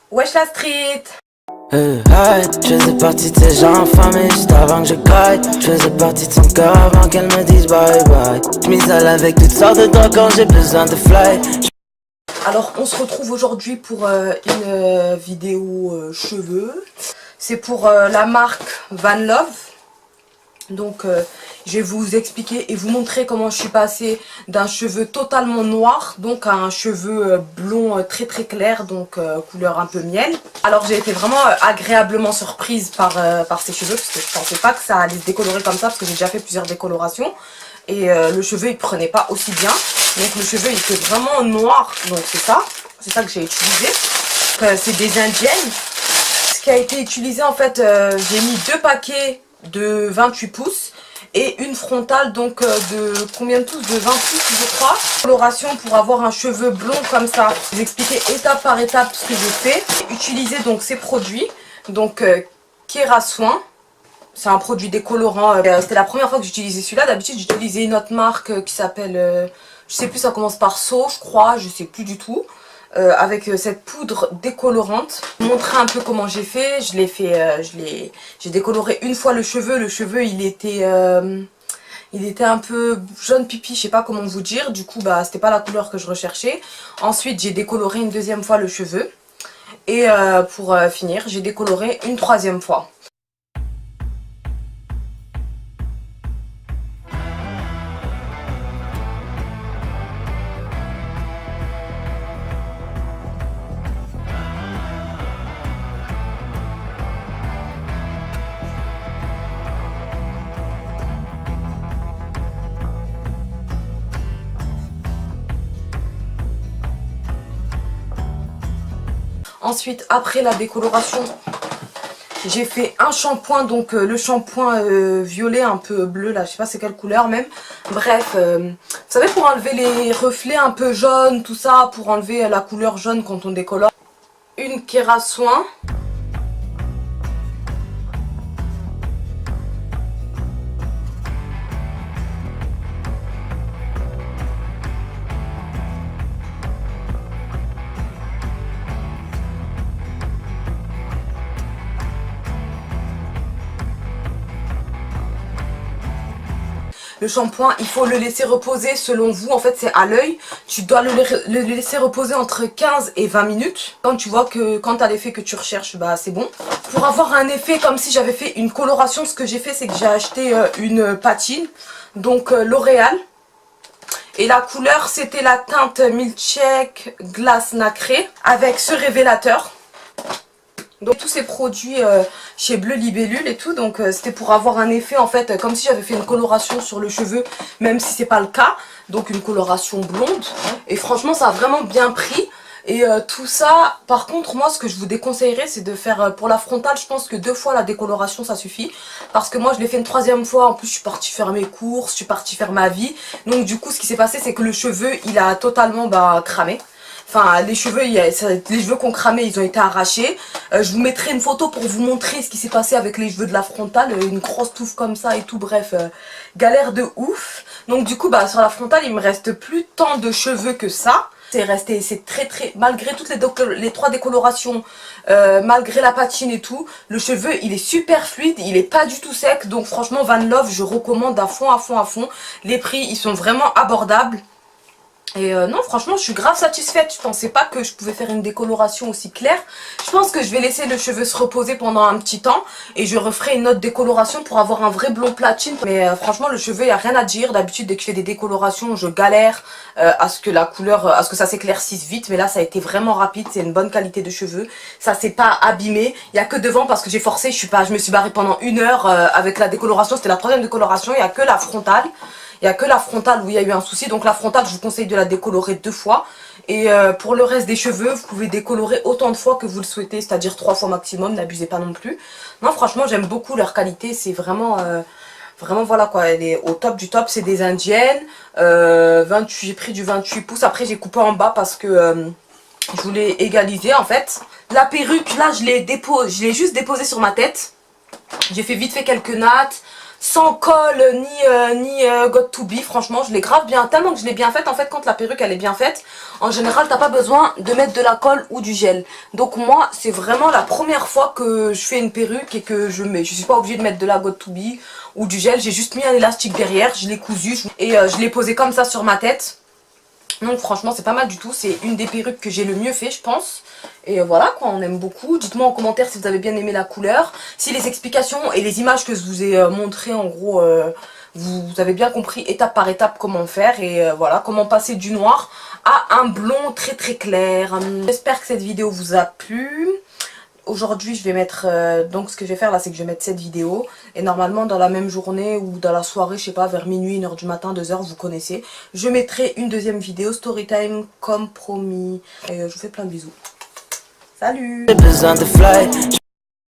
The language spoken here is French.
Wesh la street. Je faisais partie de ces gens infamés juste avant que je caille. Je faisais partie de son cœur avant qu'elle me dise bye bye. Je m'isole avec toutes sortes de drogues quand j'ai besoin de fly. Alors on se retrouve aujourd'hui pour une vidéo cheveux. C'est pour la marque Van Love. Donc je vais vous expliquer et vous montrer comment je suis passée d'un cheveu totalement noir donc à un cheveu blond très clair, donc couleur un peu miel. Alors j'ai été vraiment agréablement surprise par ces cheveux parce que je pensais pas que ça allait se décolorer comme ça parce que j'ai déjà fait plusieurs décolorations et le cheveu il prenait pas aussi bien. Donc le cheveu il était vraiment noir, donc c'est ça que j'ai utilisé. C'est des indiennes. Ce qui a été utilisé en fait, j'ai mis 2 paquets de 28 pouces et une frontale donc de combien de pouces, de 20 pouces je crois. Coloration pour avoir un cheveu blond comme ça. Je vais expliquer étape par étape ce que j'ai fait. Utiliser donc ces produits, donc Kerasoin. C'est un produit décolorant. C'était la première fois que j'utilisais celui-là. D'habitude j'utilisais une autre marque qui s'appelle, je sais plus, ça commence par So je crois, je sais plus du tout. Avec cette poudre décolorante. Montrer un peu comment j'ai fait. J'ai décoloré une fois le cheveu. Le cheveu il était un peu jaune pipi, je sais pas comment vous dire. Du coup bah c'était pas la couleur que je recherchais. Ensuite j'ai décoloré une deuxième fois le cheveu. Et pour finir j'ai décoloré une troisième fois. Ensuite, après la décoloration, j'ai fait un shampoing, donc le shampoing violet un peu bleu, là, je sais pas c'est quelle couleur même. Bref, vous savez, pour enlever les reflets un peu jaunes, tout ça, pour enlever la couleur jaune quand on décolore. Une Kerasoin. Le shampoing, il faut le laisser reposer selon vous. En fait, c'est à l'œil. Tu dois le laisser reposer entre 15 et 20 minutes. Quand tu vois que quand tu as l'effet que tu recherches, bah c'est bon. Pour avoir un effet comme si j'avais fait une coloration, ce que j'ai fait, c'est que j'ai acheté une patine. Donc L'Oréal. Et la couleur, c'était la teinte Milkshake Glace Nacré avec ce révélateur. Donc tous ces produits chez Bleu Libellule et tout, donc c'était pour avoir un effet en fait comme si j'avais fait une coloration sur le cheveu, même si c'est pas le cas, donc une coloration blonde. Et franchement ça a vraiment bien pris. Et tout ça, par contre moi ce que je vous déconseillerais c'est de faire pour la frontale, je pense que 2 fois la décoloration ça suffit. Parce que moi je l'ai fait une 3e fois, en plus je suis partie faire mes courses, je suis partie faire ma vie. Donc du coup ce qui s'est passé c'est que le cheveu il a totalement cramé. Enfin, les cheveux qu'on cramait, ils ont été arrachés. Je vous mettrai une photo pour vous montrer ce qui s'est passé avec les cheveux de la frontale. Une grosse touffe comme ça et tout, bref, galère de ouf. Donc du coup, bah sur la frontale, il me reste plus tant de cheveux que ça. C'est resté, c'est très, malgré toutes les 3 décolorations, malgré la patine et tout, le cheveu il est super fluide, il est pas du tout sec. Donc franchement, Van Love, je recommande à fond. Les prix, ils sont vraiment abordables. Et non, franchement je suis grave satisfaite. Je pensais pas que je pouvais faire une décoloration aussi claire. Je pense que je vais laisser le cheveu se reposer pendant un petit temps et je referai une autre décoloration pour avoir un vrai blond platine. Mais franchement le cheveu, il n'y a rien à dire. D'habitude dès que je fais des décolorations je galère à ce que la couleur, à ce que ça s'éclaircisse vite. Mais là ça a été vraiment rapide, c'est une bonne qualité de cheveux. Ça s'est pas abîmé. Il n'y a que devant parce que j'ai forcé, je me suis barrée pendant 1 heure avec la décoloration. C'était la 3e décoloration, il n'y a que la frontale. Il n'y a que la frontale où il y a eu un souci. Donc la frontale, je vous conseille de la décolorer 2 fois. Et pour le reste des cheveux, vous pouvez décolorer autant de fois que vous le souhaitez. C'est-à-dire 3 fois maximum, n'abusez pas non plus. Non, franchement, j'aime beaucoup leur qualité. C'est vraiment, vraiment voilà quoi. Elle est au top du top. C'est des indiennes. J'ai pris du 28 pouces. Après, j'ai coupé en bas parce que je voulais égaliser en fait. La perruque, là, je l'ai juste déposée sur ma tête. J'ai fait vite fait quelques nattes. sans colle ni got to be. Franchement je l'ai grave bien, tellement que je l'ai bien faite. En fait quand la perruque elle est bien faite, en général t'as pas besoin de mettre de la colle ou du gel. Donc moi c'est vraiment la première fois que je fais une perruque et que je suis pas obligée de mettre de la got to be ou du gel. J'ai juste mis un élastique derrière, je l'ai cousu et je l'ai posé comme ça sur ma tête. Donc franchement c'est pas mal du tout, c'est une des perruques que j'ai le mieux fait je pense. Et voilà quoi, on aime beaucoup. Dites-moi en commentaire si vous avez bien aimé la couleur, si les explications et les images que je vous ai montrées en gros, vous avez bien compris étape par étape comment faire. Et voilà, comment passer du noir à un blond très très clair. J'espère que cette vidéo vous a plu. Aujourd'hui je vais mettre, donc ce que je vais faire là c'est que je vais mettre cette vidéo. Et normalement dans la même journée ou dans la soirée, je sais pas, vers minuit, 1h du matin, 2h, vous connaissez, je mettrai une deuxième vidéo story time comme promis. Et je vous fais plein de bisous. Salut! J'ai besoin de fly.